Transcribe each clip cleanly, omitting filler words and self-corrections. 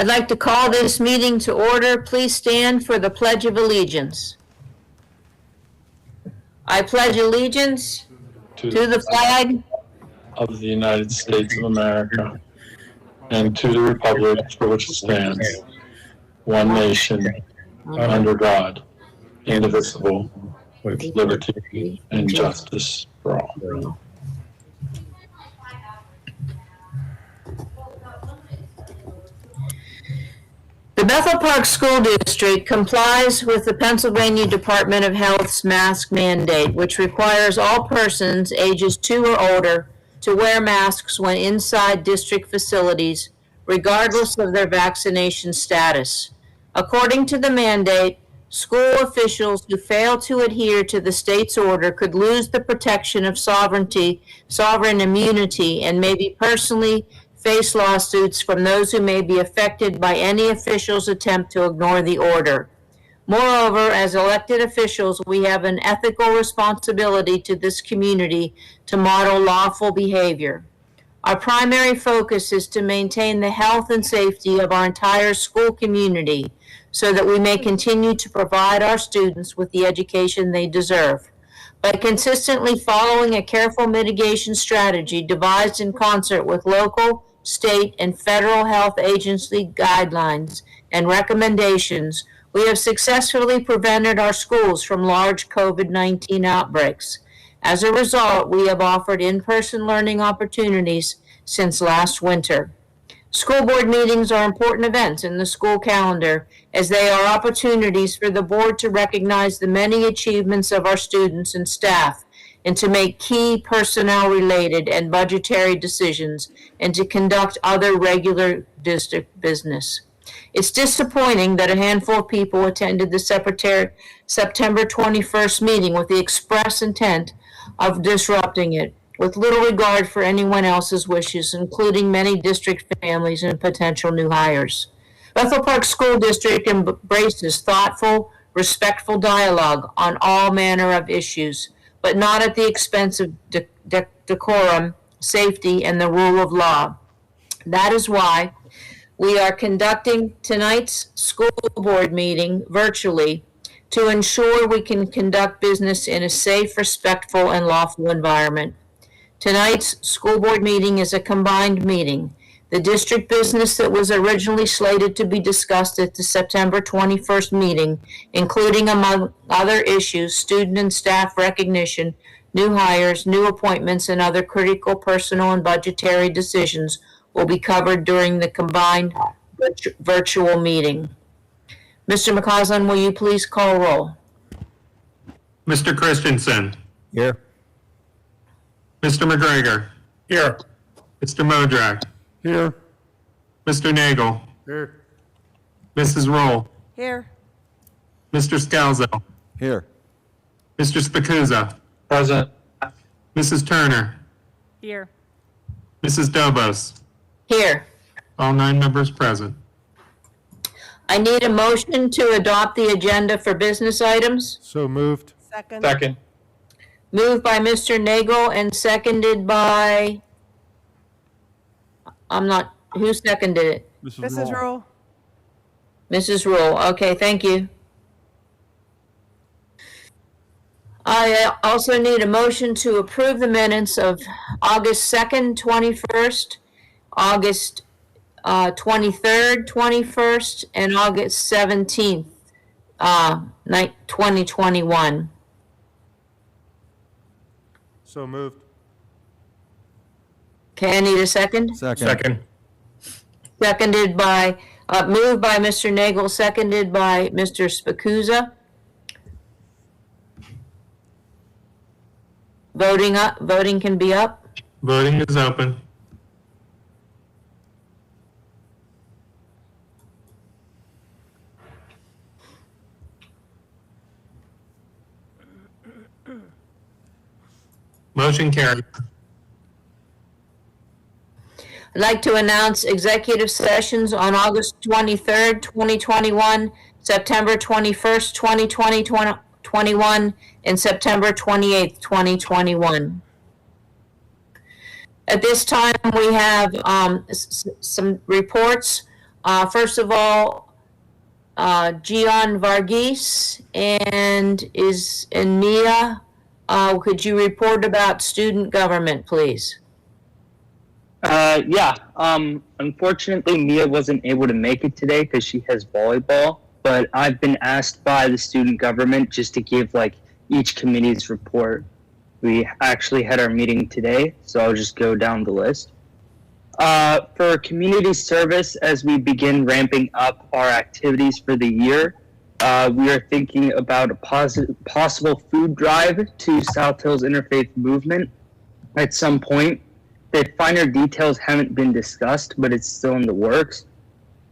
I'd like to call this meeting to order. Please stand for the Pledge of Allegiance. I pledge allegiance to the flag of the United States of America and to the republic for which it stands, one nation, under God, indivisible, with liberty and justice for all. The Bethel Park School District complies with the Pennsylvania Department of Health's mask mandate, which requires all persons ages 2 or older to wear masks when inside district facilities, regardless of their vaccination status. According to the mandate, school officials who fail to adhere to the state's order could lose the protection of sovereign immunity, and may be personally face lawsuits from those who may be affected by any official's attempt to ignore the order. Moreover, as elected officials, we have an ethical responsibility to this community to model lawful behavior. Our primary focus is to maintain the health and safety of our entire school community so that we may continue to provide our students with the education they deserve. By consistently following a careful mitigation strategy devised in concert with local, state, and federal health agency guidelines and recommendations, we have successfully prevented our schools from large COVID-19 outbreaks. As a result, we have offered in-person learning opportunities since last winter. School board meetings are important events in the school calendar, as they are opportunities for the board to recognize the many achievements of our students and staff, and to make key personnel-related and budgetary decisions, and to conduct other regular district business. It's disappointing that a handful of people attended the September 21st meeting with the express intent of disrupting it, with little regard for anyone else's wishes, including many district families and potential new hires. Bethel Park School District embraces thoughtful, respectful dialogue on all manner of issues, but not at the expense of decorum, safety, and the rule of law. That is why we are conducting tonight's school board meeting virtually to ensure we can conduct business in a safe, respectful, and lawful environment. Tonight's school board meeting is a combined meeting. The district business that was originally slated to be discussed at the September 21st meeting, including among other issues, student and staff recognition, new hires, new appointments, and other critical personal and budgetary decisions, will be covered during the combined virtual meeting. Mr. McCausland, will you please call roll? Mr. Christensen. Here. Mr. McGregor. Here. Mr. Modrak. Here. Mr. Nagel. Here. Mrs. Roll. Here. Mr. Scalzo. Here. Mr. Spacuzza. Present. Mrs. Turner. Here. Mrs. Dobos. Here. All 9 members present. I need a motion to adopt the agenda for business items. So moved. Second. Second. Moved by Mr. Nagel and seconded by, who seconded it? Mrs. Roll. Mrs. Rule. Okay, thank you. I also need a motion to approve the minutes of August 2nd, 21st, August 23rd, 21st, and August 17th, 2021. So moved. Okay, I need a second. Second. Seconded by, moved by Mr. Nagel, seconded by Mr. Spacuzza. Voting can be up. Voting is open. Motion carried. I'd like to announce executive sessions on August 23rd, 2021, September 21st, 2021, and September 28th, 2021. At this time, we have some reports. First of all, Gian Varghese and Mia. Could you report about student government, please? Yeah. Unfortunately, Mia wasn't able to make it today because she has volleyball. But I've been asked by the student government just to give each committee's report. We actually had our meeting today, so I'll just go down the list. For community service, as we begin ramping up our activities for the year, we are thinking about a possible food drive to South Hills Interfaith Movement at some point. The finer details haven't been discussed, but it's still in the works.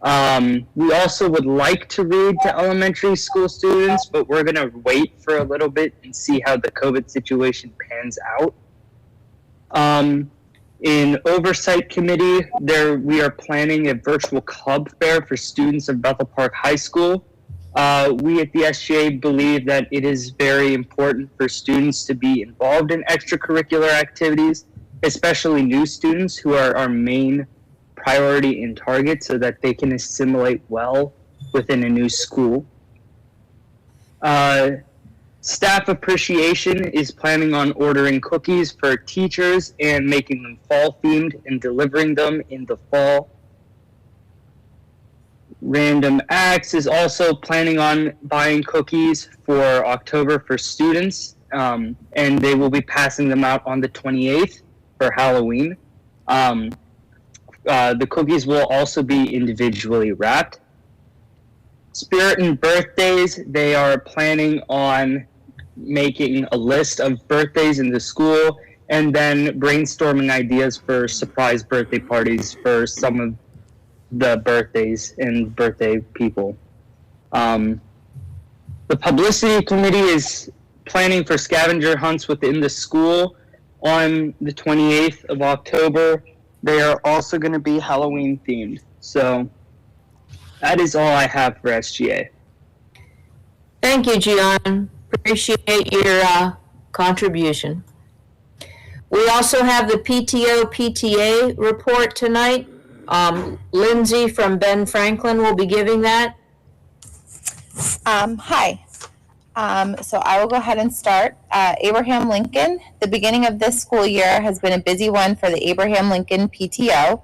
We also would like to read to elementary school students, but we're going to wait for a little bit and see how the COVID situation pans out. In Oversight Committee, we are planning a virtual club fair for students of Bethel Park High School. We at the SGA believe that it is very important for students to be involved in extracurricular activities, especially new students who are our main priority and target, so that they can assimilate well within a new school. Staff Appreciation is planning on ordering cookies for teachers and making them fall themed and delivering them in the fall. Random Acts is also planning on buying cookies for October for students, and they will be passing them out on the 28th for Halloween. The cookies will also be individually wrapped. Spirit and Birthdays, they are planning on making a list of birthdays in the school and then brainstorming ideas for surprise birthday parties for some of the birthdays and birthday people. The Publicity Committee is planning for scavenger hunts within the school on the 28th of October. They are also going to be Halloween themed. So that is all I have for SGA. Thank you, Gian. Appreciate your contribution. We also have the PTA report tonight. Lindsay from Ben Franklin will be giving that. Hi. So I will go ahead and start. Abraham Lincoln, the beginning of this school year has been a busy one for the Abraham Lincoln PTO.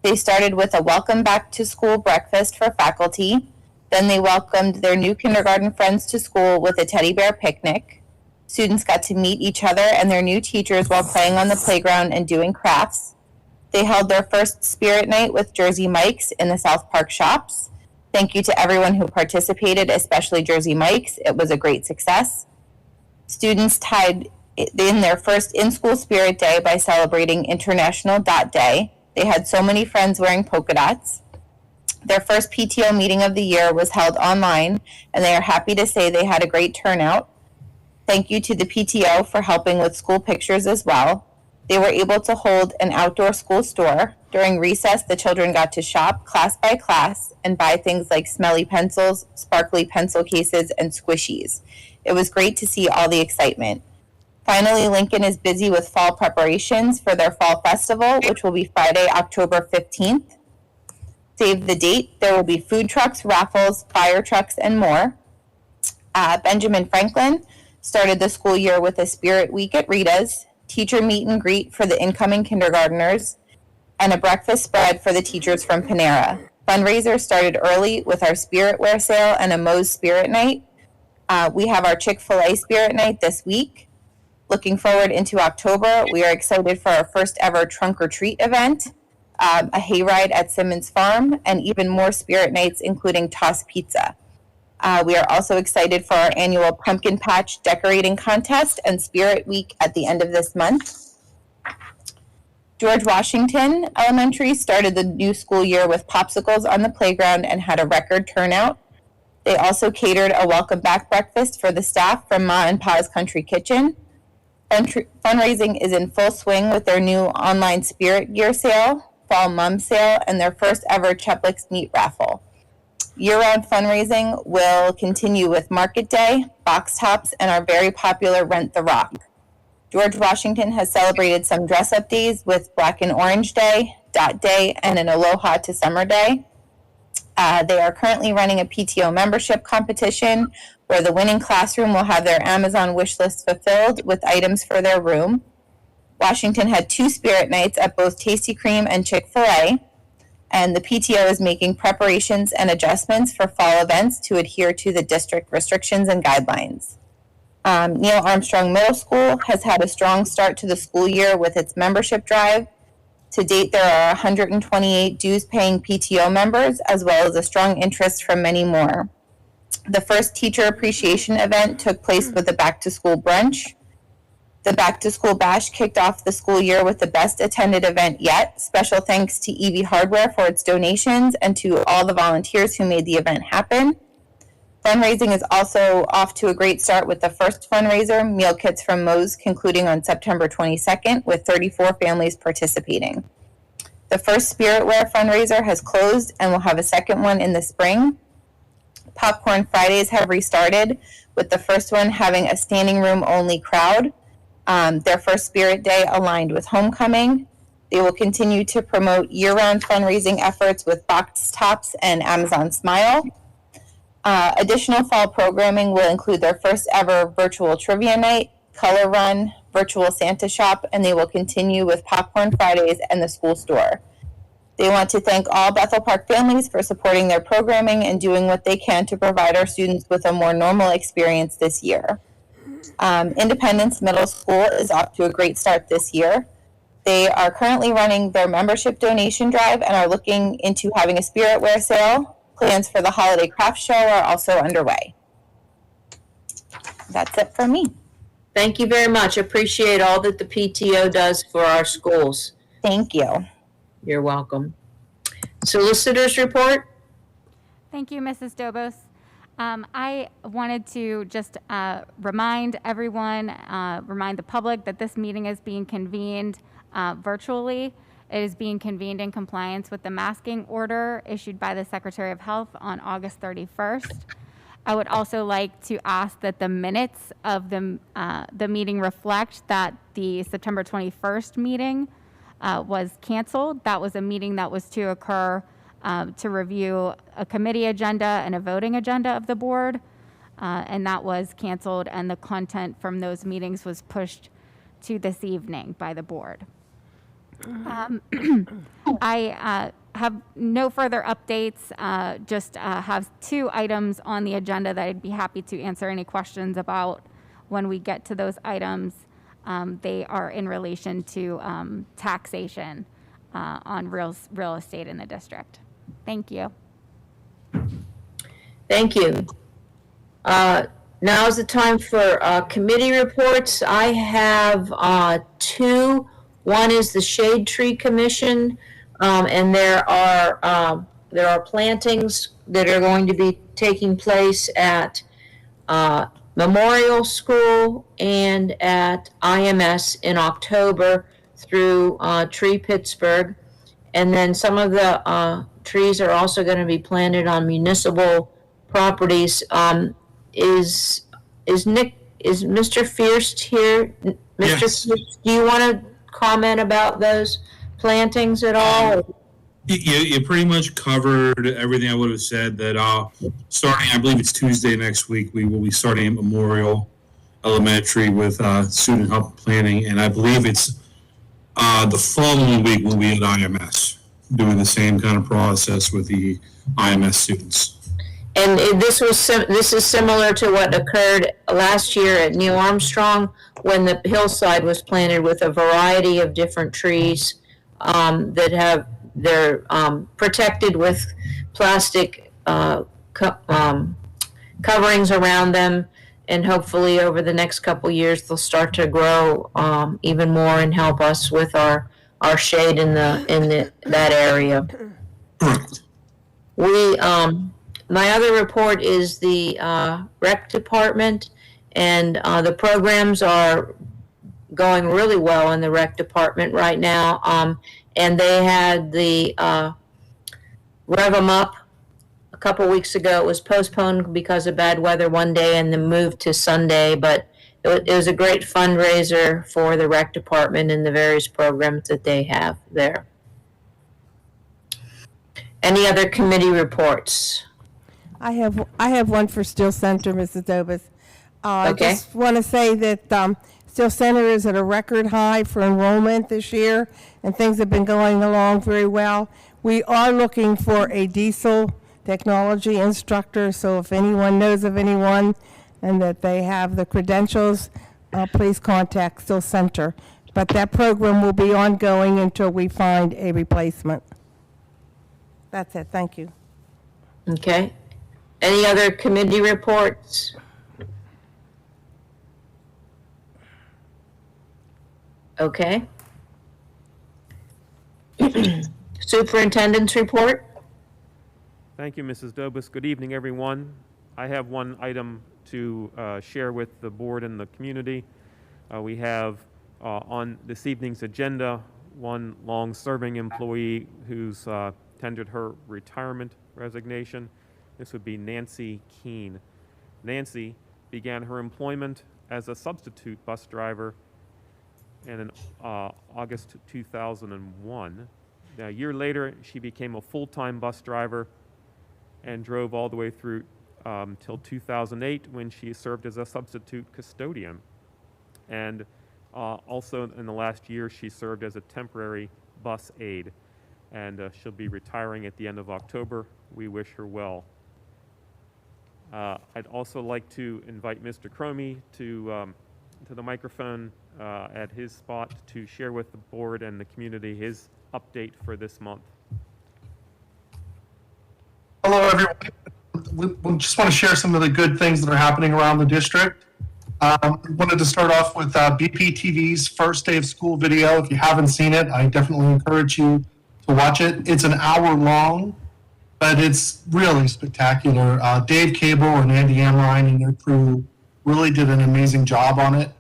They started with a welcome back to school breakfast for faculty. Then they welcomed their new kindergarten friends to school with a teddy bear picnic. Students got to meet each other and their new teachers while playing on the playground and doing crafts. They held their first spirit night with Jersey Mike's in the South Park shops. Thank you to everyone who participated, especially Jersey Mike's. It was a great success. Students tied in their first in-school spirit day by celebrating International Dot Day. They had so many friends wearing polka dots. Their first PTO meeting of the year was held online, and they are happy to say they had a great turnout. Thank you to the PTO for helping with school pictures as well. They were able to hold an outdoor school store. During recess, the children got to shop class by class and buy things like smelly pencils, sparkly pencil cases, and squishies. It was great to see all the excitement. Finally, Lincoln is busy with fall preparations for their fall festival, which will be Friday, October 15th. Save the date. There will be food trucks, raffles, fire trucks, and more. Benjamin Franklin started the school year with a spirit week at Rita's, teacher meet and greet for the incoming kindergartners, and a breakfast spread for the teachers from Panera. Fundraiser started early with our spirit wear sale and a Moe's Spirit Night. We have our Chick-fil-A Spirit Night this week. Looking forward into October, we are excited for our first ever trunk or treat event, a hayride at Simmons Farm, and even more spirit nights, including Toss Pizza. We are also excited for our annual pumpkin patch decorating contest and Spirit Week at the end of this month. George Washington Elementary started the new school year with popsicles on the playground and had a record turnout. They also catered a welcome back breakfast for the staff from Ma and Pa's Country Kitchen. Fundraising is in full swing with their new online spirit gear sale, fall mum sale, and their first ever Cheplix meat raffle. Year-round fundraising will continue with Market Day, Box Tops, and our very popular Rent the Rock. George Washington has celebrated some dress-up days with Black and Orange Day, Dot Day, and an Aloha to Summer Day. They are currently running a PTO membership competition where the winning classroom will have their Amazon wish list fulfilled with items for their room. Washington had 2 spirit nights at both Tasty Cream and Chick-fil-A, and the PTO is making preparations and adjustments for fall events to adhere to the district restrictions and guidelines. Neil Armstrong Middle School has had a strong start to the school year with its membership drive. To date, there are 128 dues-paying PTO members, as well as a strong interest from many more. The first teacher appreciation event took place with the back-to-school brunch. The back-to-school bash kicked off the school year with the best attended event yet. Special thanks to EV Hardware for its donations and to all the volunteers who made the event happen. Fundraising is also off to a great start with the first fundraiser, Meal Kits from Moe's, concluding on September 22nd with 34 families participating. The first Spiritware fundraiser has closed and we'll have a second one in the spring. Popcorn Fridays have restarted, with the first one having a standing room only crowd. Their first Spirit Day aligned with homecoming. They will continue to promote year-round fundraising efforts with Box Tops and Amazon Smile. Additional fall programming will include their first ever virtual trivia night, color run, virtual Santa shop, and they will continue with Popcorn Fridays and the school store. They want to thank all Bethel Park families for supporting their programming and doing what they can to provide our students with a more normal experience this year. Independence Middle School is off to a great start this year. They are currently running their membership donation drive and are looking into having a Spiritware sale. Plans for the holiday craft show are also underway. That's it for me. Thank you very much. Appreciate all that the PTO does for our schools. Thank you. You're welcome. Solicitors report? Thank you, Mrs. Dobos. I wanted to just remind everyone, remind the public that this meeting is being convened virtually. It is being convened in compliance with the masking order issued by the Secretary of Health on August 31st. I would also like to ask that the minutes of the meeting reflect that the September 21st meeting was canceled. That was a meeting that was to occur to review a committee agenda and a voting agenda of the board, and that was canceled, and the content from those meetings was pushed to this evening by the board. I have no further updates, just have 2 items on the agenda that I'd be happy to answer any questions about when we get to those items. They are in relation to taxation on real estate in the district. Thank you. Thank you. Now is the time for committee reports. I have 2. One is the Shade Tree Commission, and there are plantings that are going to be taking place at Memorial School and at IMS in October through Tree Pittsburgh. And then some of the trees are also going to be planted on municipal properties. Is Mr. Fierst here? Mr. Yes. Fierst, do you want to comment about those plantings at all? You pretty much covered everything I would have said. That starting, I believe it's Tuesday next week, we will be starting at Memorial Elementary with student help planning, and I believe it's the following week we'll be at IMS doing the same kind of process with the IMS students. And this is similar to what occurred last year at Neil Armstrong when the hillside was planted with a variety of different trees they're protected with plastic coverings around them, and hopefully over the next couple years they'll start to grow even more and help us with our shade in that area. Correct. My other report is the rec department, and the programs are going really well in the rec department right now. And they had the Rev 'em Up a couple weeks ago. It was postponed because of bad weather one day and then moved to Sunday, but it was a great fundraiser for the rec department and the various programs that they have there. Any other committee reports? I have one for Still Center, Mrs. Dobas. Okay. I just want to say that Still Center is at a record high for enrollment this year, and things have been going along very well. We are looking for a diesel technology instructor, so if anyone knows of anyone and that they have the credentials, please contact Still Center. But that program will be ongoing until we find a replacement. That's it. Thank you. Okay. Any other committee reports? Okay. Superintendent's report? Thank you, Mrs. Dobus. Good evening, everyone. I have one item to share with the board and the community. We have on this evening's agenda one long-serving employee who's tendered her retirement resignation. This would be Nancy Keene. Nancy began her employment as a substitute bus driver in August 2001. Now, a year later, she became a full-time bus driver and drove all the way through till 2008 when she served as a substitute custodian. And also in the last year, she served as a temporary bus aide. And she'll be retiring at the end of October. We wish her well. I'd also like to invite Mr. Cromie to the microphone at his spot to share with the board and the community his update for this month. Hello, everyone. We just want to share some of the good things that are happening around the district. Wanted to start off with BPTV's first day of school video. If you haven't seen it, I definitely encourage you to watch it. It's an hour long, but it's really spectacular. Dave Cable and Andy Amrine and their crew really did an amazing job on it.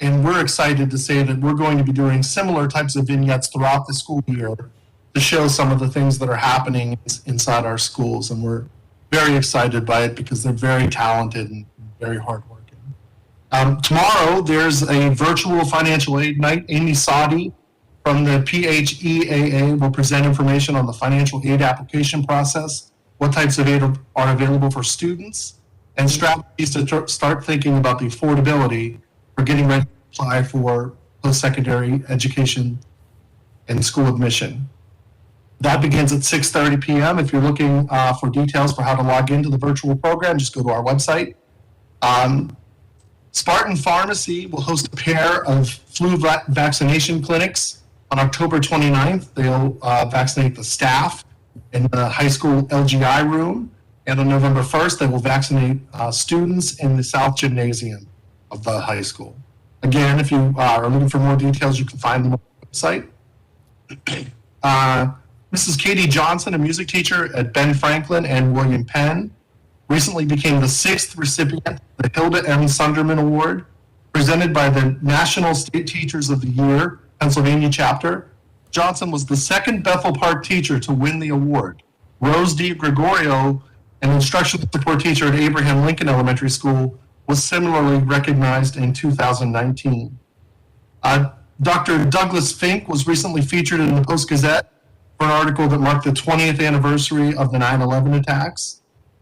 And we're excited to say that we're going to be doing similar types of vignettes throughout the school year to show some of the things that are happening inside our schools. And we're very excited by it because they're very talented and very hardworking. Tomorrow, there's a virtual financial aid night. Amy Sadi from the PHEAA will present information on the financial aid application process, what types of aid are available for students, and strategies to start thinking about the affordability for getting ready to apply for post-secondary education and school admission. That begins at 6:30 p.m. If you're looking for details for how to log into the virtual program, just go to our website. Spartan Pharmacy will host a pair of flu vaccination clinics on October 29th. They'll vaccinate the staff in the high school LGI room. And on November 1st, they will vaccinate students in the South Gymnasium of the high school. Again, if you are looking for more details, you can find them on the website. Mrs. Katie Johnson, a music teacher at Ben Franklin and William Penn, recently became the 6th recipient of the Hilda M. Sunderman Award, presented by the National State Teachers of the Year, Pennsylvania chapter. Johnson was the second Bethel Park teacher to win the award. Rose D. Gregorio, an instructional support teacher at Abraham Lincoln Elementary School, was similarly recognized in 2019. Dr. Douglas Fink was recently featured in the Post-Gazette for an article that marked the 20th anniversary of the 9/11 attacks.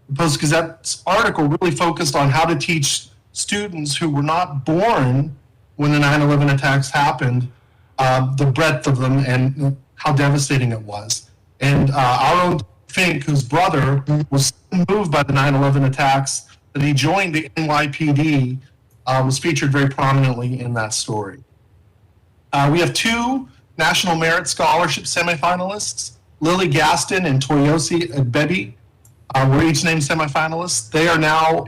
The Post-Gazette's article really focused on how to teach students who were not born when the 9/11 attacks happened, the breadth of them and how devastating it was. And our own Fink, whose brother was moved by the 9/11 attacks, that he joined the NYPD, was featured very prominently in that story. We have 2 National Merit Scholarship semifinalists, Lily Gaston and Toyosi Agbebi. Were each named semifinalists. They are now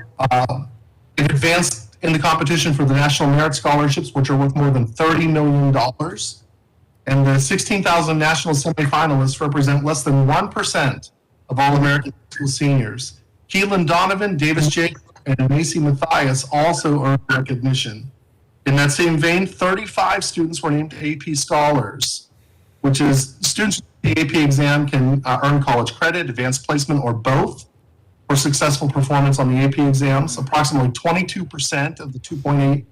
advanced in the competition for the National Merit Scholarships, which are worth more than $30 million. And the 16,000 national semifinalists represent less than 1% of all American school seniors. Keelan Donovan, Davis Jacob, and Macy Matthias also earned recognition. In that same vein, 35 students were named AP Scholars, which is students in the AP exam can earn college credit, advanced placement, or both for successful performance on the AP exams. Approximately 22% of the 2.8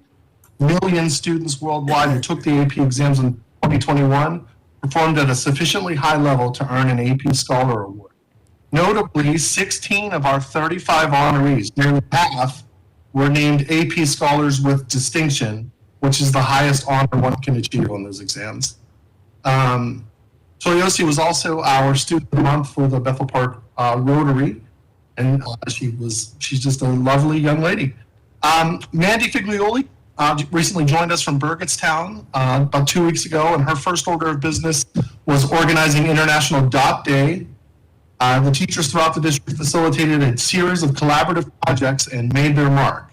million students worldwide who took the AP exams in 2021 performed at a sufficiently high level to earn an AP Scholar Award. Notably, 16 of our 35 honorees, nearly half, were named AP Scholars with Distinction, which is the highest honor one can achieve on those exams. Toyosi was also our student of the month for the Bethel Park Rotary, and she's just a lovely young lady. Mandy Figlioli recently joined us from Burgettstown about 2 weeks ago, and her first order of business was organizing International Dot Day. The teachers throughout the district facilitated a series of collaborative projects and made their mark.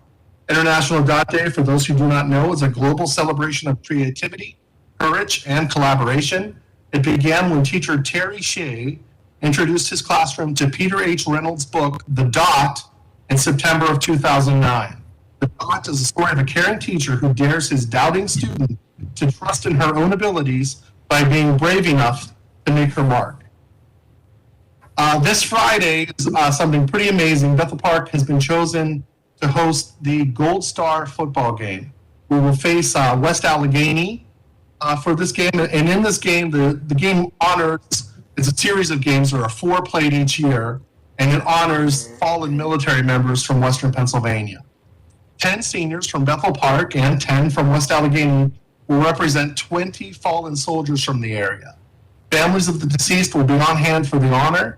International Dot Day, for those who do not know, is a global celebration of creativity, courage, and collaboration. It began when teacher Terry Shea introduced his classroom to Peter H. Reynolds' book, The Dot, in September of 2009. The Dot is a story of a caring teacher who dares his doubting student to trust in her own abilities by being brave enough to make her mark. This Friday is something pretty amazing. Bethel Park has been chosen to host the Gold Star football game. We will face West Allegheny for this game, and in this game, the game honors, it's a series of games. There are 4 played each year, and it honors fallen military members from Western Pennsylvania. 10 seniors from Bethel Park and 10 from West Allegheny will represent 20 fallen soldiers from the area. Families of the deceased will be on hand for the honor,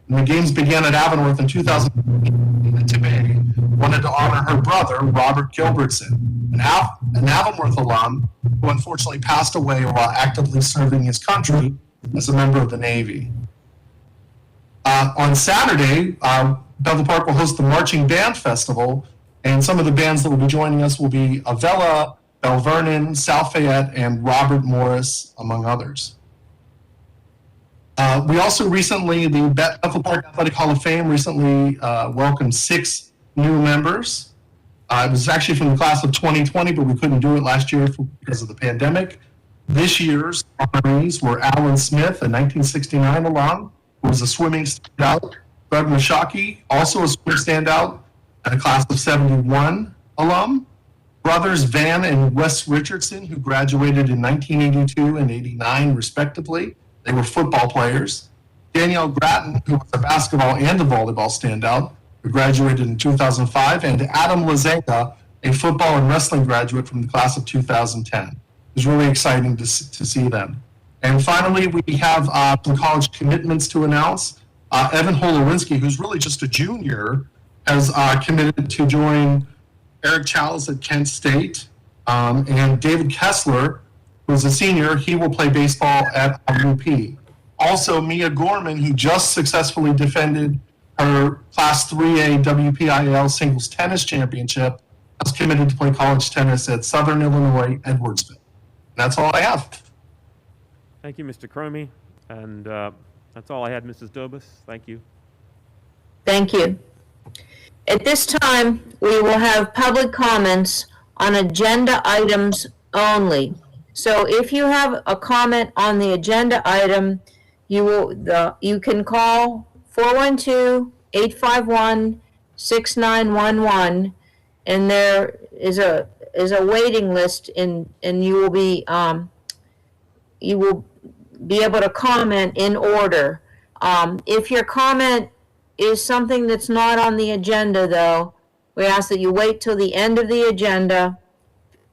and the games began at Avonworth in 2015. And Tibet wanted to honor her brother, Robert Gilbertson, an Avonworth alum who unfortunately passed away while actively serving his country as a member of the Navy. On Saturday, Bethel Park will host the Marching Band Festival, and some of the bands that will be joining us will be Avella, Bell Vernon, South Fayette, and Robert Morris, among others. We also recently, the Bethel Park Athletic Hall of Fame recently welcomed 6 new members. It was actually from the class of 2020, but we couldn't do it last year because of the pandemic. This year's honorees were Alan Smith, a 1969 alum, who was a swimming standout. Doug Mashaki, also a swimming standout, and a class of 71 alum. Brothers Van and Wes Richardson, who graduated in 1982 and 89, respectively. They were football players. Danielle Gratton, who was a basketball and a volleyball standout, who graduated in 2005, and Adam Lazega, a football and wrestling graduate from the class of 2010. It was really exciting to see them. And finally, we have some college commitments to announce. Evan Holowinski, who's really just a junior, has committed to join Eric Chalice at Kent State. And David Kessler, who's a senior, he will play baseball at UP. Also, Mia Gorman, who just successfully defended her Class 3A WPIAL Singles Tennis Championship, is committed to play college tennis at Southern Illinois, Edwardsville. That's all I have. Thank you, Mr. Cromie. And that's all I had, Mrs. Dobus. Thank you. Thank you. At this time, we will have public comments on agenda items only. So if you have a comment on the agenda item, you can call 412-851-6911, and there is a waiting list, and you will be able to comment in order. If your comment is something that's not on the agenda, though, we ask that you wait till the end of the agenda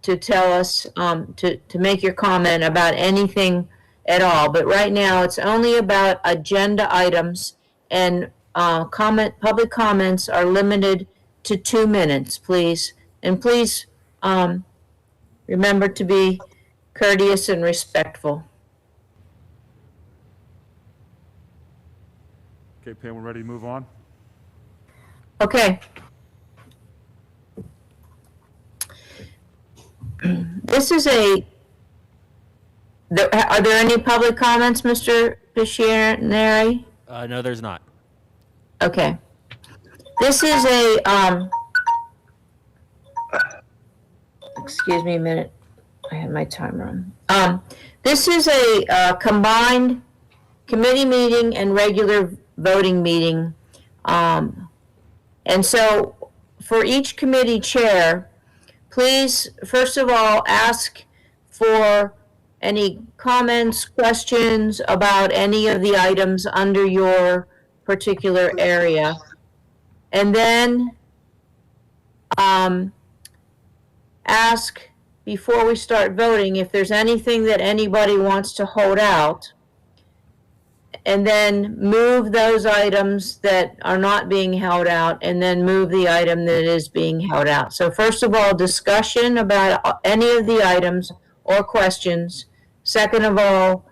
to tell us, to make your comment about anything at all. But right now, it's only about agenda items, and public comments are limited to 2 minutes, please. And please remember to be courteous and respectful. Okay, Pam, we're ready to move on? Okay. This is are there any public comments, Mr. Piscianeri? No, there's not. Okay. This is excuse me a minute. I had my timer on. This is a combined committee meeting and regular voting meeting. And so for each committee chair, please, first of all, ask for any comments, questions about any of the items under your particular area. And then ask, before we start voting, if there's anything that anybody wants to hold out, and then move those items that are not being held out, and then move the item that is being held out. So first of all, discussion about any of the items or questions. Second of all,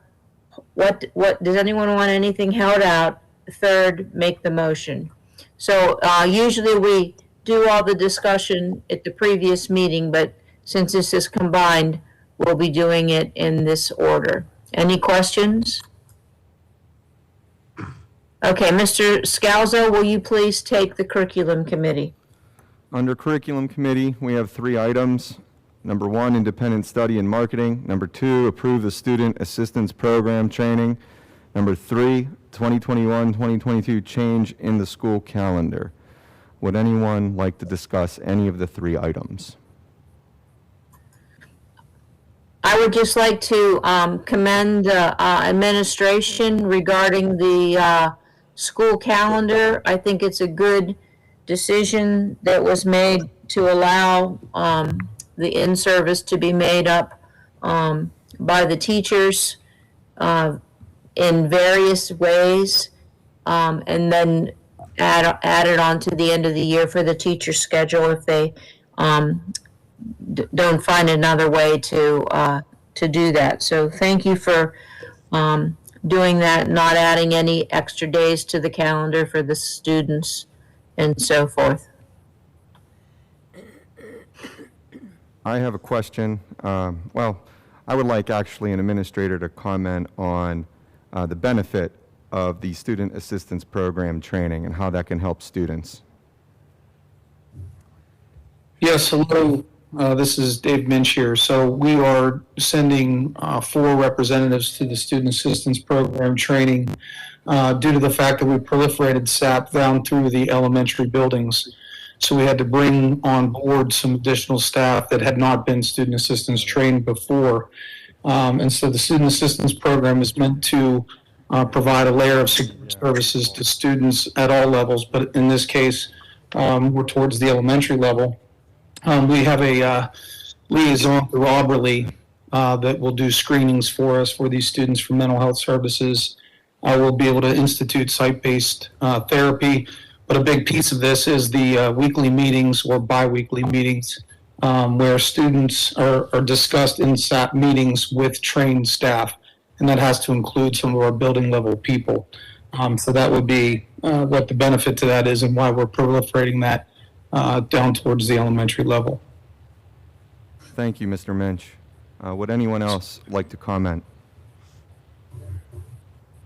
what does anyone want anything held out? Third, make the motion. So usually we do all the discussion at the previous meeting, but since this is combined, we'll be doing it in this order. Any questions? Okay, Mr. Scalzo, will you please take the curriculum committee? Under Curriculum Committee, we have 3 items. Number 1, independent study and marketing. Number 2, approve the student assistance program training. Number 3, 2021-2022 change in the school calendar. Would anyone like to discuss any of the 3 items? I would just like to commend the administration regarding the school calendar. I think it's a good decision that was made to allow the in-service to be made up by the teachers in various ways, and then added on to the end of the year for the teacher schedule if they don't find another way to do that. So thank you for doing that, not adding any extra days to the calendar for the students and so forth. I have a question. Well, I would like actually an administrator to comment on the benefit of the Student Assistance Program training and how that can help students. Yes, hello. This is Dave Minch here. So we are sending 4 representatives to the Student Assistance Program training due to the fact that we proliferated SAP down through the elementary buildings. So we had to bring on board some additional staff that had not been student assistance trained before. And so the Student Assistance Program is meant to provide a layer of services to students at all levels, but in this case, we're towards the elementary level. We have a liaison through Auberly that will do screenings for us for these students for mental health services. We'll be able to institute site-based therapy, but a big piece of this is the weekly meetings or bi-weekly meetings where students are discussed in SAP meetings with trained staff, and that has to include some of our building level people. So that would be what the benefit to that is and why we're proliferating that down towards the elementary level. Thank you, Mr. Minch. Would anyone else like to comment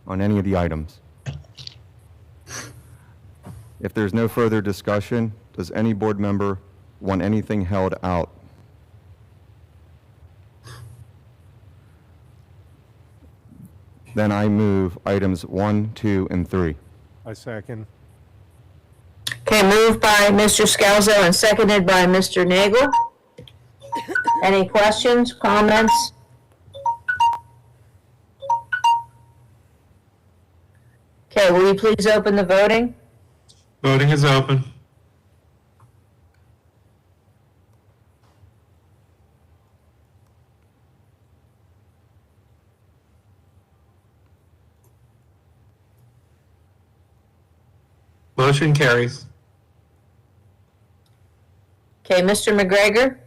on any of the items? If there's no further discussion, does any board member want anything held out? Then I move items 1, 2, and 3. I second. Okay, moved by Mr. Scalzo and seconded by Mr. Nagel. Any questions, comments? Okay, will you please open the voting? Voting is open. Motion carries. Okay, Mr. McGregor?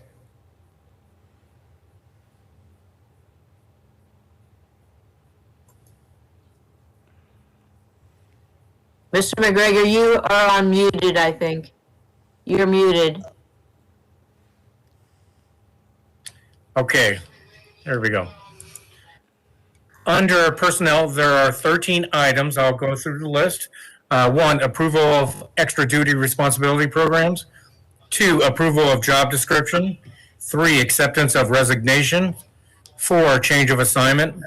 Mr. McGregor, you are unmuted, I think. You're muted. Okay, there we go. Under personnel, there are 13 items. I'll go through the list. 1, approval of extra duty responsibility programs. 2, approval of job description. 3, acceptance of resignation. 4, change of assignment.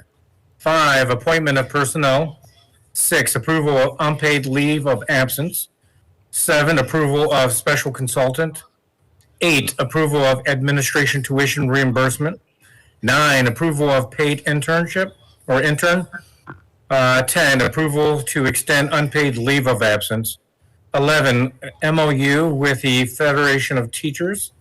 5, appointment of personnel. 6, approval of unpaid leave of absence. 7, approval of special consultant. 8, approval of administration tuition reimbursement. 9, approval of paid internship or intern. 10, approval to extend unpaid leave of absence. 11, MOU with the Federation of Teachers.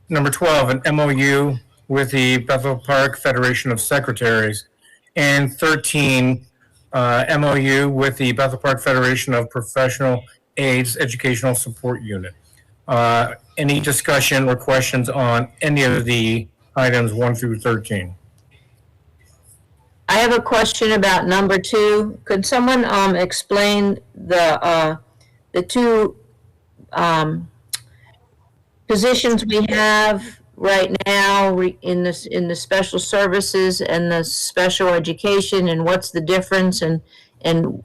Number 12, an MOU with the Bethel Park Federation of Secretaries. And 13, MOU with the Bethel Park Federation of Professional Aides Educational Support Unit. Any discussion or questions on any of the items 1 through 13? I have a question about number 2. Could someone explain the two positions we have right now in the special services and the special education, and what's the difference, and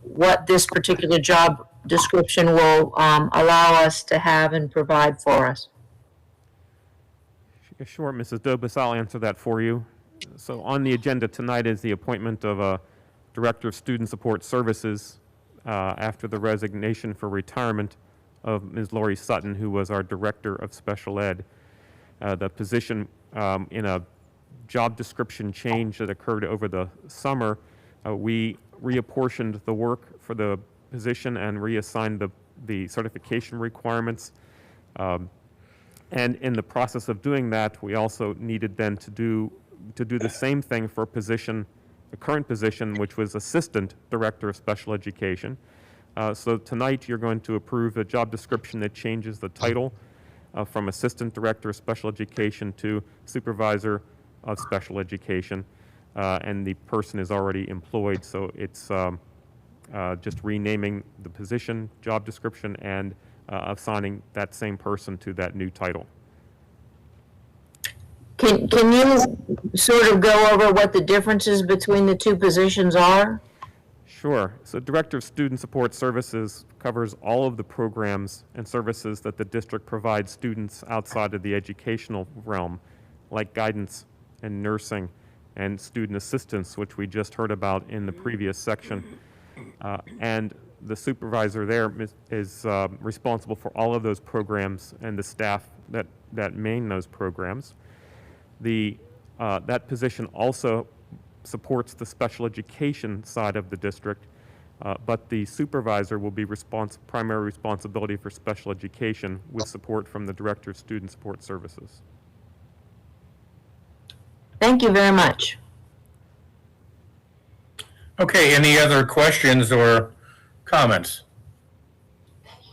what this particular job description will allow us to have and provide for us? Sure, Mrs. Dobus, I'll answer that for you. So on the agenda tonight is the appointment of a Director of Student Support Services after the resignation for retirement of Ms. Lori Sutton, who was our Director of Special Ed. The position in a job description change that occurred over the summer, we reapportioned the work for the position and reassigned the certification requirements. And in the process of doing that, we also needed then to do the same thing for the current position, which was Assistant Director of Special Education. So tonight, you're going to approve a job description that changes the title from Assistant Director of Special Education to Supervisor of Special Education. And the person is already employed, so it's just renaming the position, job description, and assigning that same person to that new title. Can you sort of go over what the differences between the two positions are? Sure. So Director of Student Support Services covers all of the programs and services that the district provides students outside of the educational realm, like guidance and nursing and student assistance, which we just heard about in the previous section. And the supervisor there is responsible for all of those programs and the staff that main those programs. That position also supports the special education side of the district, but the supervisor will be primary responsibility for special education with support from the Director of Student Support Services. Thank you very much. Okay, any other questions or comments?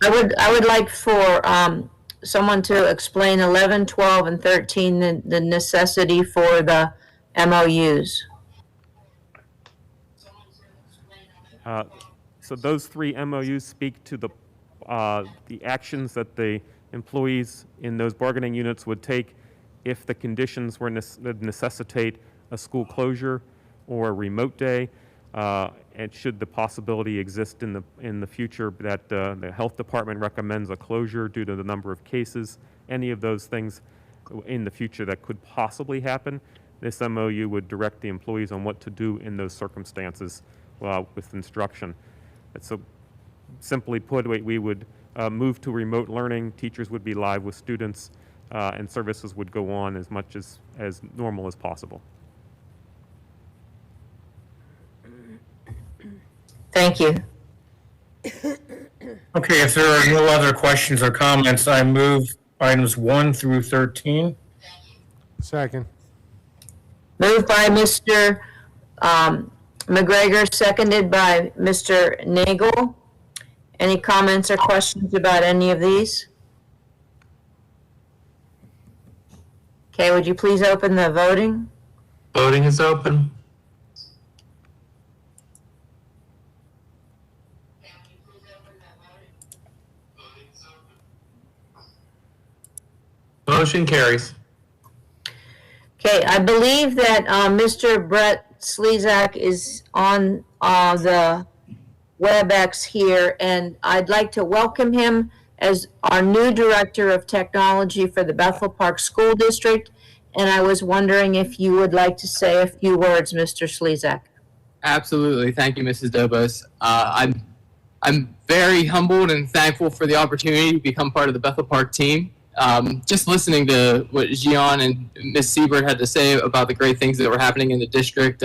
I would like for someone to explain 11, 12, and 13, the necessity for the MOUs. So those 3 MOUs speak to the actions that the employees in those bargaining units would take if the conditions were necessitate a school closure or a remote day, and should the possibility exist in the future that the health department recommends a closure due to the number of cases, any of those things in the future that could possibly happen, this MOU would direct the employees on what to do in those circumstances with instruction. And so simply put, we would move to remote learning, teachers would be live with students, and services would go on as much as normal as possible. Thank you. Okay, if there are no other questions or comments, I move items 1 through 13. Second. Moved by Mr. McGregor, seconded by Mr. Nagel. Any comments or questions about any of these? Okay, would you please open the voting? Voting is open. Motion carries. Okay, I believe that Mr. Brett Slezak is on the WebEx here, and I'd like to welcome him as our new Director of Technology for the Bethel Park School District, and I was wondering if you would like to say a few words, Mr. Slezak. Absolutely. Thank you, Mrs. Dobos. I'm very humbled and thankful for the opportunity to become part of the Bethel Park team. Just listening to what Gian and Ms. Siebert had to say about the great things that were happening in the district,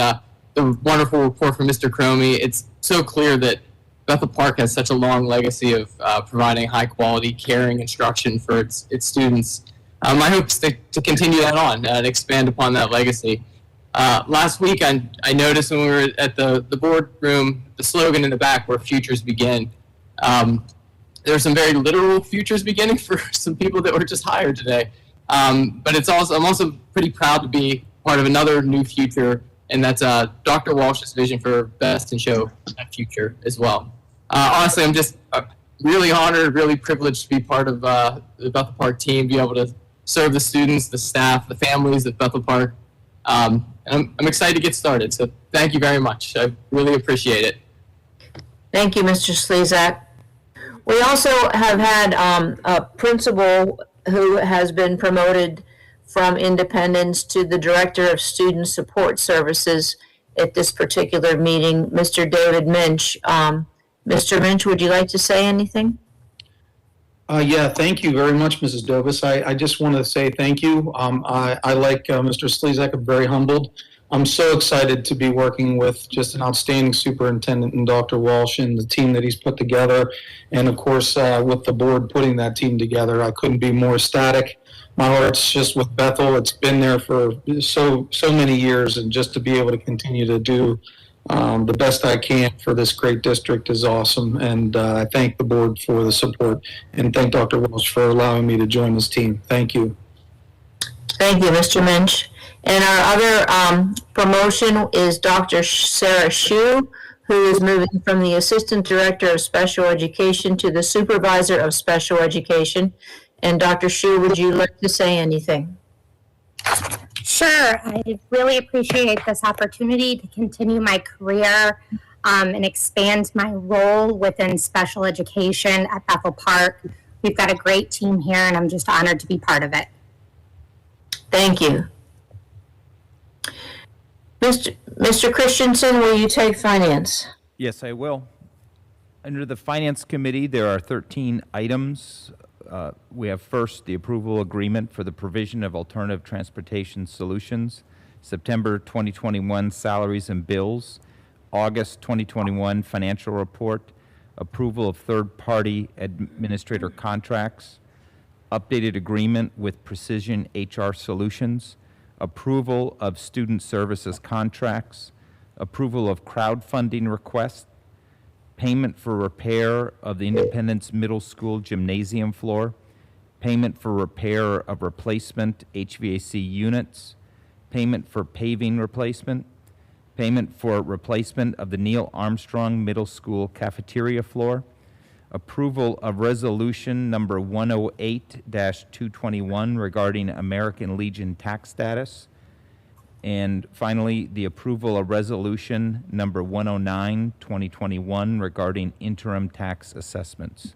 the wonderful report from Mr. Cromie. It's so clear that Bethel Park has such a long legacy of providing high quality, caring instruction for its students. My hope is to continue that on and expand upon that legacy. Last week, I noticed when we were at the boardroom, the slogan in the back where futures begin. There were some very literal futures beginning for some people that were just hired today. But I'm also pretty proud to be part of another new future, and that's Dr. Walsh's vision for Best in Show that future as well. Honestly, I'm just really honored, really privileged to be part of the Bethel Park team, be able to serve the students, the staff, the families at Bethel Park. And I'm excited to get started. So thank you very much. I really appreciate it. Thank you, Mr. Slezak. We also have had a principal who has been promoted from independence to the Director of Student Support Services at this particular meeting, Mr. David Minch. Mr. Minch, would you like to say anything? Yeah, thank you very much, Mrs. Dobus. I just want to say thank you. I like Mr. Slezak, I'm very humbled. I'm so excited to be working with just an outstanding superintendent and Dr. Walsh and the team that he's put together. And of course, with the board putting that team together, I couldn't be more ecstatic. My heart's just with Bethel. It's been there for so many years, and just to be able to continue to do the best I can for this great district is awesome. And I thank the board for the support, and thank Dr. Walsh for allowing me to join this team. Thank you. Thank you, Mr. Minch. And our other promotion is Dr. Sarah Shue, who is moving from the Assistant Director of Special Education to the Supervisor of Special Education. And Dr. Shue, would you like to say anything? Sure. I really appreciate this opportunity to continue my career and expand my role within special education at Bethel Park. We've got a great team here, and I'm just honored to be part of it. Thank you. Mr. Christensen, will you take finance? Yes, I will. Under the Finance Committee, there are 13 items. We have first the approval agreement for the provision of alternative transportation solutions, September 2021 salaries and bills, August 2021 financial report, approval of third-party administrator contracts, updated agreement with Precision HR Solutions, approval of student services contracts, approval of crowdfunding requests, payment for repair of the Independence Middle School gymnasium floor, payment for repair of replacement HVAC units, payment for paving replacement, payment for replacement of the Neil Armstrong Middle School cafeteria floor, approval of resolution number 108-221 regarding American Legion tax status, and finally, the approval of resolution number 109-2021 regarding interim tax assessments.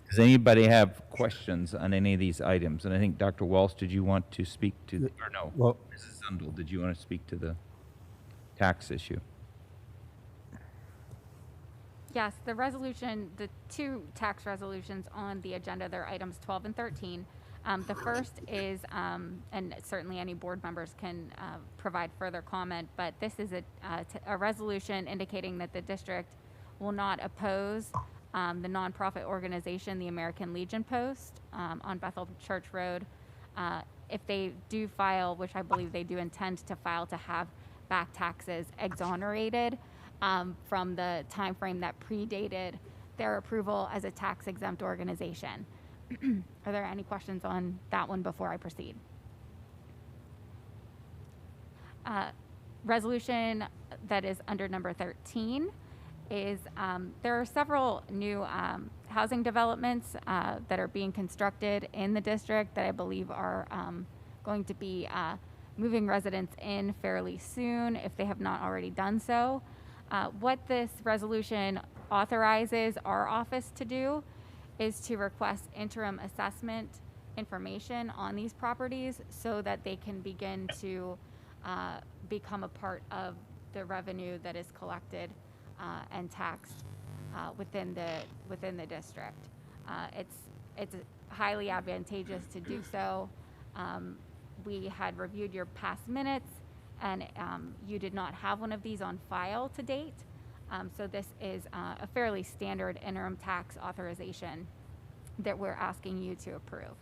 Does anybody have questions on any of these items? And I think, Dr. Walsh, did you want to speak to, or no, Well, Mrs. Zundel, did you want to speak to the tax issue? Yes, the resolution, the two tax resolutions on the agenda, they're items 12 and 13. The first is, and certainly any board members can provide further comment, but this is a resolution indicating that the district will not oppose the nonprofit organization, the American Legion Post on Bethel Church Road. If they do file, which I believe they do intend to file, to have back taxes exonerated from the time frame that predated their approval as a tax-exempt organization. Are there any questions on that one before I proceed? Resolution that is under number 13 is there are several new housing developments that are being constructed in the district that I believe are going to be moving residents in fairly soon if they have not already done so. What this resolution authorizes our office to do is to request interim assessment information on these properties so that they can begin to become a part of the revenue that is collected and taxed within the district. It's highly advantageous to do so. We had reviewed your past minutes, and you did not have one of these on file to date. So this is a fairly standard interim tax authorization that we're asking you to approve.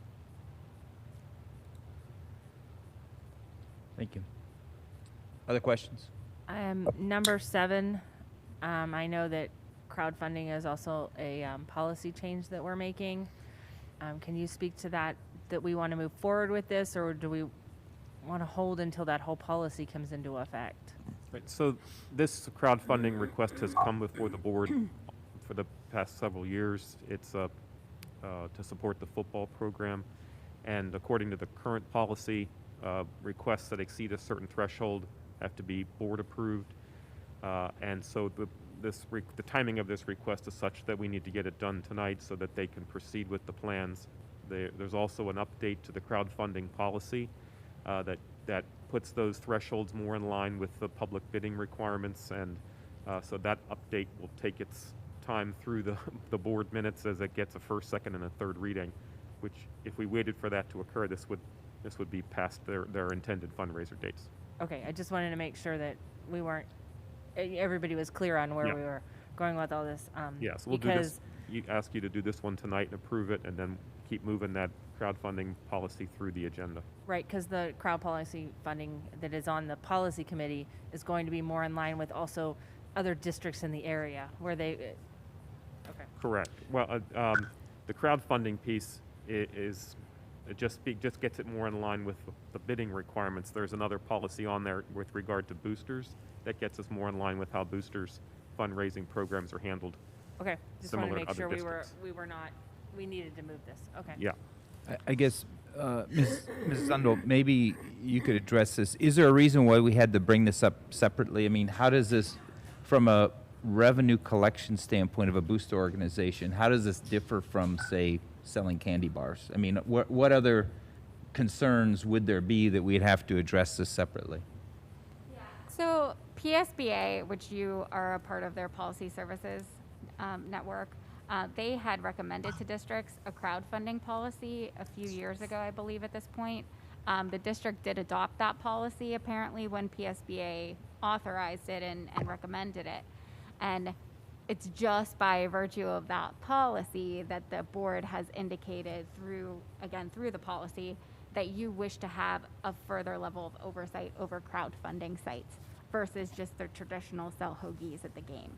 Thank you. Other questions? Number 7, I know that crowdfunding is also a policy change that we're making. Can you speak to that we want to move forward with this, or do we want to hold until that whole policy comes into effect? Right, so this crowdfunding request has come before the board for the past several years. It's to support the football program, and according to the current policy, requests that exceed a certain threshold have to be board approved, and so the timing of this request is such that we need to get it done tonight so that they can proceed with the plans. There's also an update to the crowdfunding policy that puts those thresholds more in line with the public bidding requirements, and so that update will take its time through the board minutes as it gets a first, second, and a third reading, which if we waited for that to occur, this would be past their intended fundraiser dates. Okay, I just wanted to make sure that everybody was clear on where we were going with all this. Yes, we'll do this. Ask you to do this one tonight and approve it, and then keep moving that crowdfunding policy through the agenda. Right, because the crowd policy funding that is on the policy committee is going to be more in line with also other districts in the area where they. Okay. Correct. Well, the crowdfunding piece is it just gets it more in line with the bidding requirements. There's another policy on there with regard to boosters that gets us more in line with how boosters fundraising programs are handled. Okay, just wanted to make sure we needed to move this. Okay. Yeah. I guess, Mrs. Sundal, maybe you could address this. Is there a reason why we had to bring this up separately? I mean, how does this, from a revenue collection standpoint of a booster organization, how does this differ from, say, selling candy bars? I mean, what other concerns would there be that we'd have to address this separately? So PSBA, which you are a part of their policy services network, they had recommended to districts a crowdfunding policy a few years ago, I believe at this point. The district did adopt that policy apparently when PSBA authorized it and recommended it. And it's just by virtue of that policy that the board has indicated through the policy that you wish to have a further level of oversight over crowdfunding sites versus just the traditional sell hoagies at the game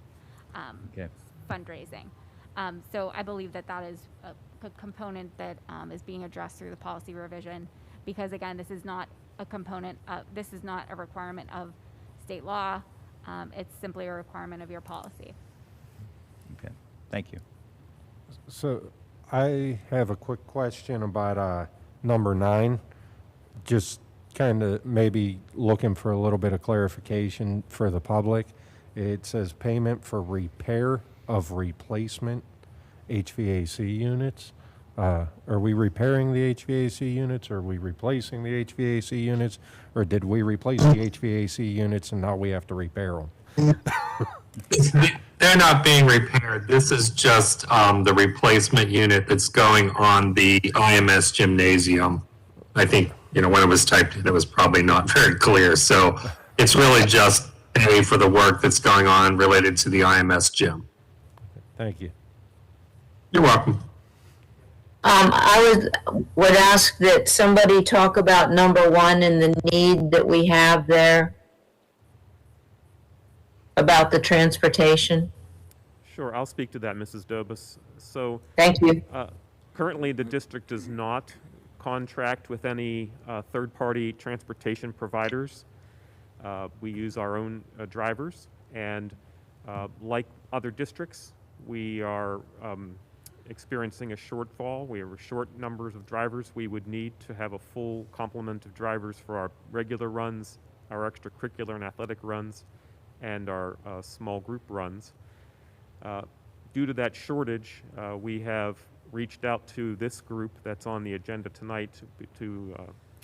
fundraising. So I believe that is a component that is being addressed through the policy revision, because again, this is not a component, this is not a requirement of state law. It's simply a requirement of your policy. Okay, thank you. So I have a quick question about number 9. Just kind of maybe looking for a little bit of clarification for the public. It says payment for repair of replacement HVAC units. Are we repairing the HVAC units? Are we replacing the HVAC units? Or did we replace the HVAC units and now we have to repair them? They're not being repaired. This is just the replacement unit that's going on the IMS gymnasium. I think, when it was typed in, it was probably not very clear. So it's really just pay for the work that's going on related to the IMS gym. Thank you. You're welcome. I would ask that somebody talk about number 1 and the need that we have there about the transportation. Sure, I'll speak to that, Mrs. Dobus. So, thank you. Currently, the district does not contract with any third-party transportation providers. We use our own drivers, and like other districts, we are experiencing a shortfall. We have short numbers of drivers. We would need to have a full complement of drivers for our regular runs, our extracurricular and athletic runs, and our small group runs. Due to that shortage, we have reached out to this group that's on the agenda tonight to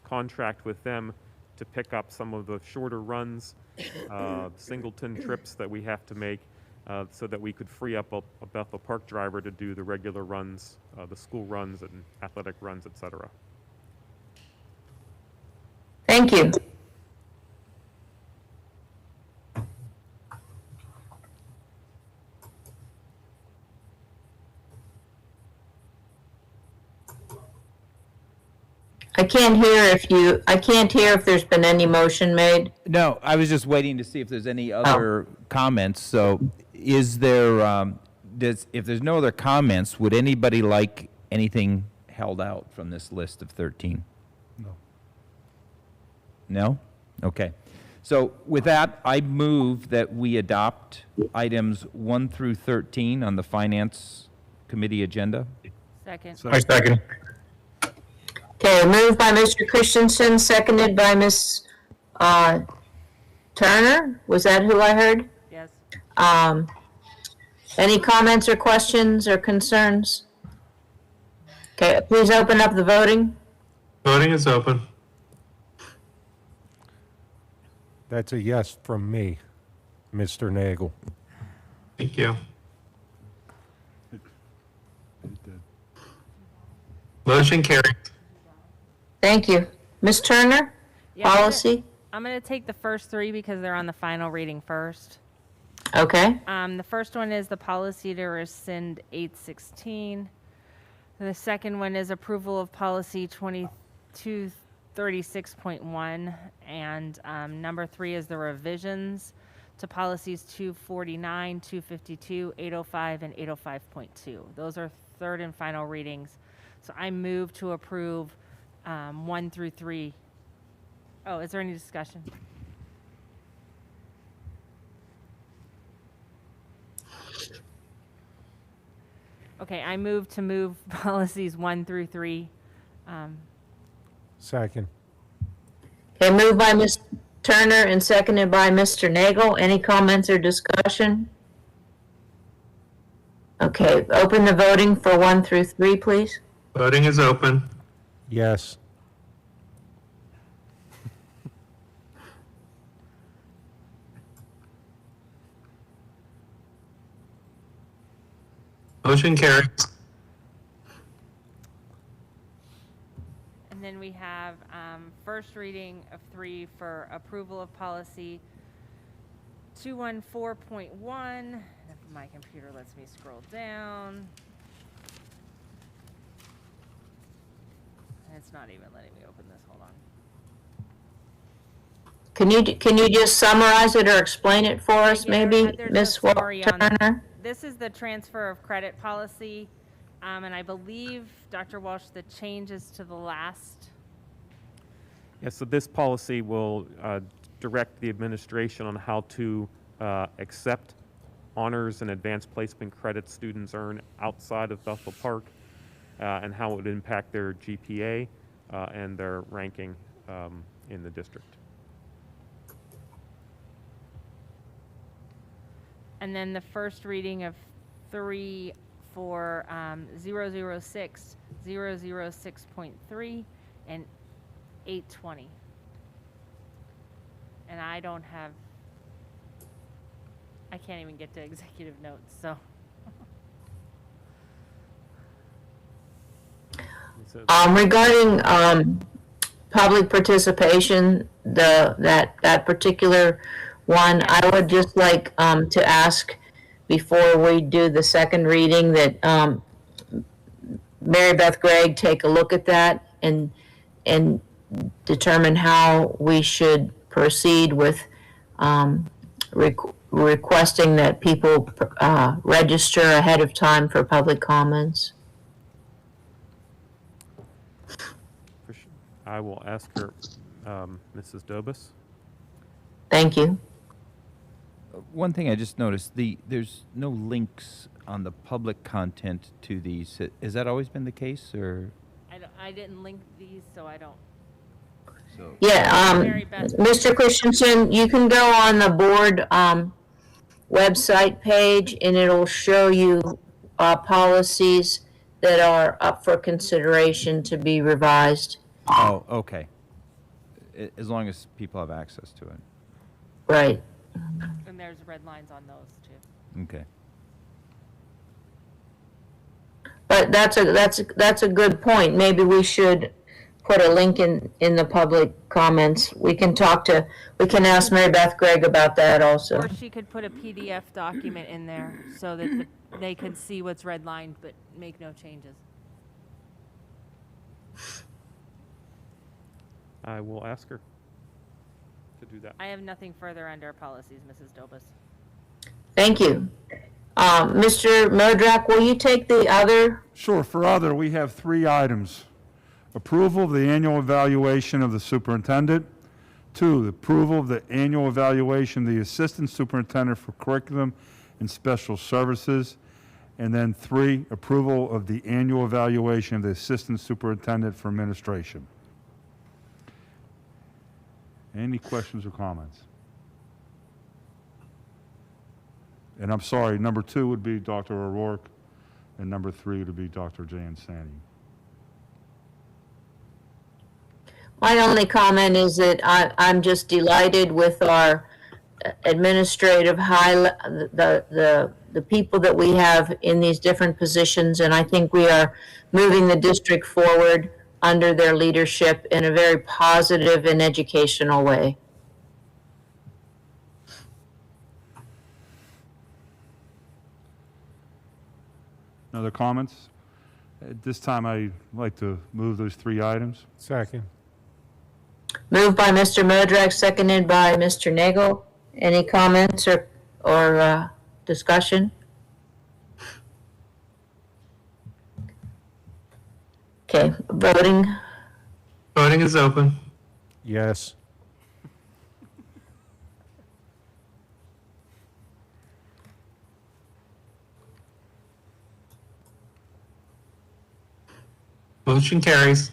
contract with them to pick up some of the shorter runs, singleton trips that we have to make, so that we could free up a Bethel Park driver to do the regular runs, the school runs and athletic runs, etc. Thank you. I can't hear if there's been any motion made. No, I was just waiting to see if there's any other comments. So is there, if there's no other comments, would anybody like anything held out from this list of 13? No. No? Okay. So with that, I move that we adopt items 1 through 13 on the Finance Committee agenda. Second. I second. Okay, moved by Mr. Christensen, seconded by Ms. Turner. Was that who I heard? Yes. Any comments or questions or concerns? Okay, please open up the voting. Voting is open. That's a yes from me, Mr. Nagel. Thank you. Motion carries. Thank you. Ms. Turner, Yeah, policy? I'm going to take the first three because they're on the final reading first. Okay. The first one is the policy to rescind 816. The second one is approval of policy 2236.1. And number 3 is the revisions to policies 249, 252, 805, and 805.2. Those are third and final readings. So I move to approve 1 through 3. Oh, is there any discussion? Okay, I move to move policies 1 through 3. Second. Okay, moved by Ms. Turner and seconded by Mr. Nagel. Any comments or discussion? Okay, open the voting for 1 through 3, please. Voting is open. Yes. Motion carries. And then we have first reading of 3 for approval of policy 214.1. If my computer lets me scroll down. And it's not even letting me open this. Hold on. Can you just summarize it or explain it for us, maybe, There's Ms. a summary on it. Turner? This is the transfer of credit policy, and I believe, Dr. Walsh, the changes to the last. Yeah, so this policy will direct the administration on how to accept honors and advanced placement credits students earn outside of Bethel Park, and how it would impact their GPA and their ranking in the district. And then the first reading of 3 for 006, 006.3, and 820. And I don't have, I can't even get to executive notes, so. Regarding public participation, that particular one, I would just like to ask before we do the second reading that Mary Beth Gregg take a look at that and determine how we should proceed with requesting that people register ahead of time for public comments. I will ask her, Mrs. Dobus. Thank you. One thing I just noticed, there's no links on the public content to these. Has that always been the case, or? I didn't link these, so I don't. So. Yeah, Mary Beth. Mr. Christensen, you can go on the board website page and it'll show you policies that are up for consideration to be revised. Oh, okay. As long as people have access to it. Right. And there's red lines on those too. Okay. But that's a good point. Maybe we should put a link in the public comments. We can ask Mary Beth Gregg about that also. Or she could put a PDF document in there so that they could see what's redlined but make no changes. I will ask her to do that. I have nothing further under policies, Mrs. Dobus. Thank you. Mr. Modrak, will you take the other? Sure, for other, we have 3 items. Approval of the annual evaluation of the superintendent. 2, the approval of the annual evaluation of the assistant superintendent for curriculum and special services. And then 3, approval of the annual evaluation of the assistant superintendent for administration. Any questions or comments? And I'm sorry, number 2 would be Dr. O'Rourke, and number 3 would be Dr. Jan Sani. My only comment is that I'm just delighted with our administrative the people that we have in these different positions, and I think we are moving the district forward under their leadership in a very positive and educational way. Other comments? At this time, I'd like to move those 3 items. Second. Moved by Mr. Modrak, seconded by Mr. Nagel. Any comments or discussion? Okay, voting. Voting is open. Yes. Motion carries.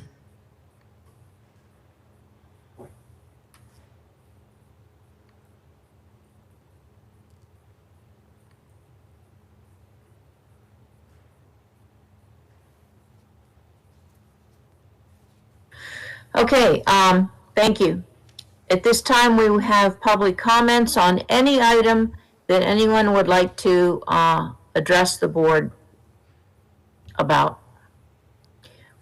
Okay, thank you. At this time, we have public comments on any item that anyone would like to address the board about.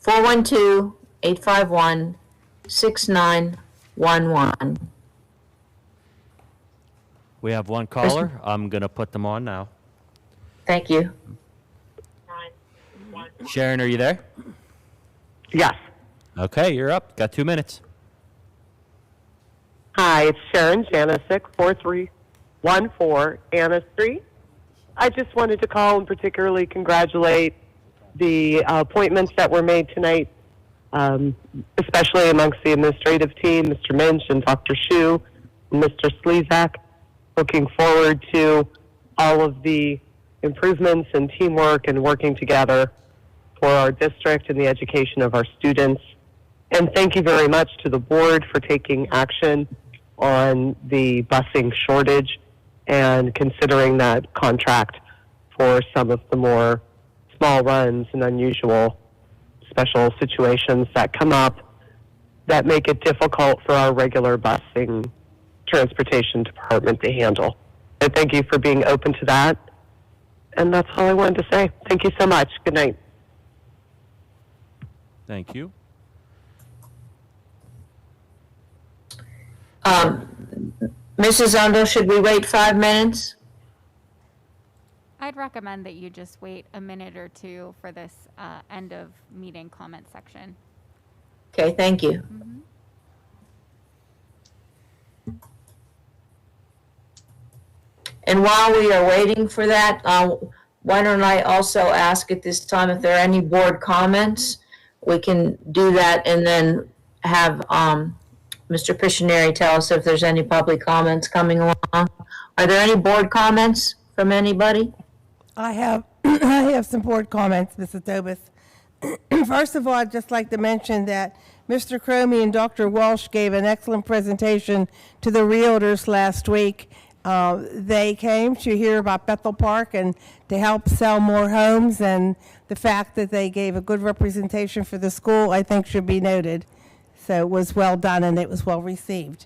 412-851-6911. We have one caller. I'm going to put them on now. Thank you. Sharon, are you there? Yes. Okay, you're up. Got 2 minutes. Hi, it's Sharon Janisic, 4314 Anna Street. I just wanted to call and particularly congratulate the appointments that were made tonight, especially amongst the administrative team, Mr. Minch and Dr. Shu and Mr. Slezak. Looking forward to all of the improvements and teamwork and working together for our district and the education of our students. And thank you very much to the board for taking action on the busing shortage and considering that contract for some of the more small runs and unusual special situations that come up that make it difficult for our regular busing transportation department to handle. And thank you for being open to that. And that's all I wanted to say. Thank you so much. Good night. Thank you. Mrs. Undo, should we wait 5 minutes? I'd recommend that you just wait a minute or 2 for this end of meeting comment section. Okay, thank you. And while we are waiting for that, why don't I also ask at this time if there are any board comments? We can do that and then have Mr. Pictionary tell us if there's any public comments coming along. Are there any board comments from anybody? I have I have some board comments, Mrs. Dobus. First of all, I'd just like to mention that Mr. Cromie and Dr. Walsh gave an excellent presentation to the realtors last week. They came to hear about Bethel Park and to help sell more homes, and the fact that they gave a good representation for the school, I think, should be noted. So it was well done and it was well received.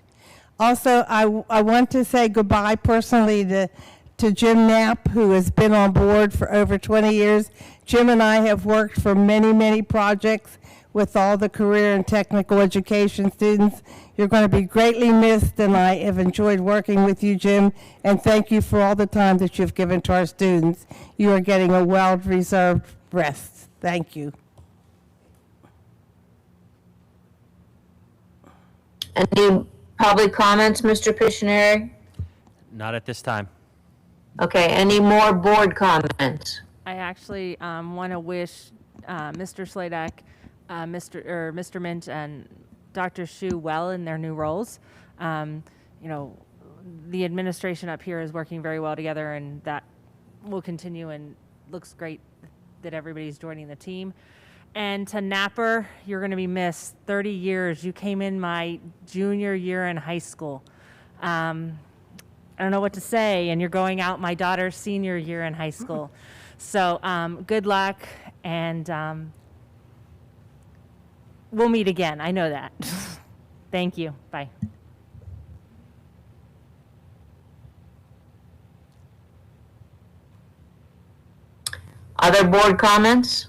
Also, I want to say goodbye personally to Jim Knapp, who has been on board for over 20 years. Jim and I have worked for many, many projects with all the career and technical education students. You're going to be greatly missed, and I have enjoyed working with you, Jim, and thank you for all the time that you've given to our students. You are getting a well-deserved rest. Thank you. Any public comments, Mr. Pictionary? Not at this time. Okay, any more board comments? I actually want to wish Mr. Sladak, Mr. Minch, and Dr. Shu well in their new roles. The administration up here is working very well together, and that will continue, and looks great that everybody's joining the team. And to Napper, you're going to be missed. 30 years. You came in my junior year in high school. I don't know what to say, and you're going out my daughter's senior year in high school. So good luck, and we'll meet again. I know that. Thank you. Bye. Other board comments?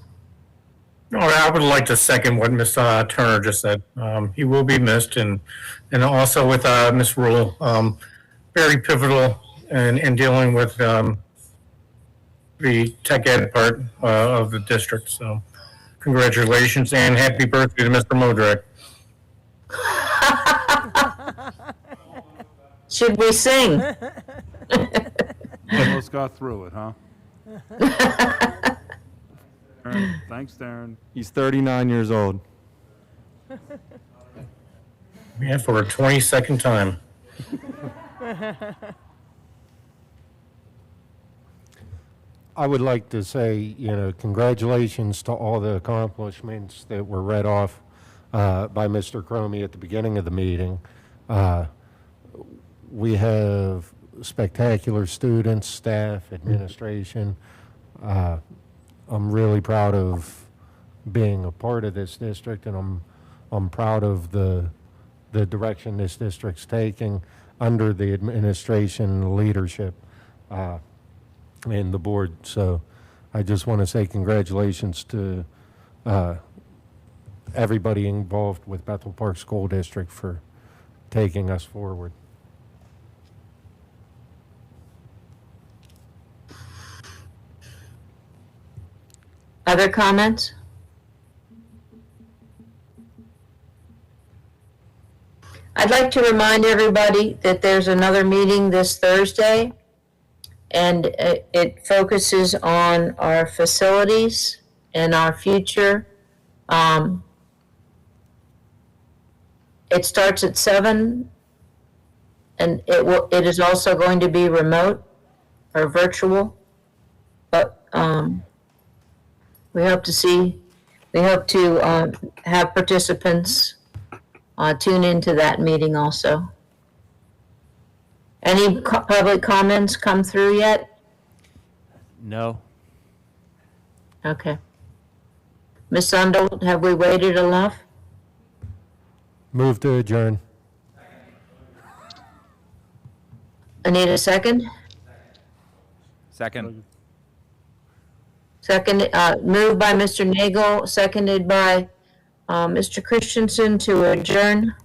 I would like to second what Ms. Turner just said. He will be missed, and also with Ms. Rule, very pivotal in dealing with the tech ed part of the district. So congratulations and happy birthday to Mr. Modrak. Should we sing? Almost got through it, huh? Darren, thanks, Darren. He's 39 years old. Yeah, for a 22nd time. I would like to say, congratulations to all the accomplishments that were read off by Mr. Cromie at the beginning of the meeting. We have spectacular students, staff, administration. I'm really proud of being a part of this district, and I'm proud of the direction this district's taking under the administration leadership and the board. So I just want to say congratulations to everybody involved with Bethel Park School District for taking us forward. Other comments? I'd like to remind everybody that there's another meeting this Thursday, and it focuses on our facilities and our future. It starts at 7, and it is also going to be remote or virtual, but we hope to have participants tune into that meeting also. Any public comments come through yet? No. Okay. Ms. Sundell, have we waited enough? Move to adjourn. I need a second. Second. Second, moved by Mr. Nagel, seconded by Mr. Christensen to adjourn.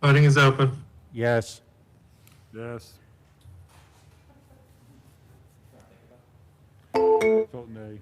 Voting is open. Yes. Yes. Vote nay.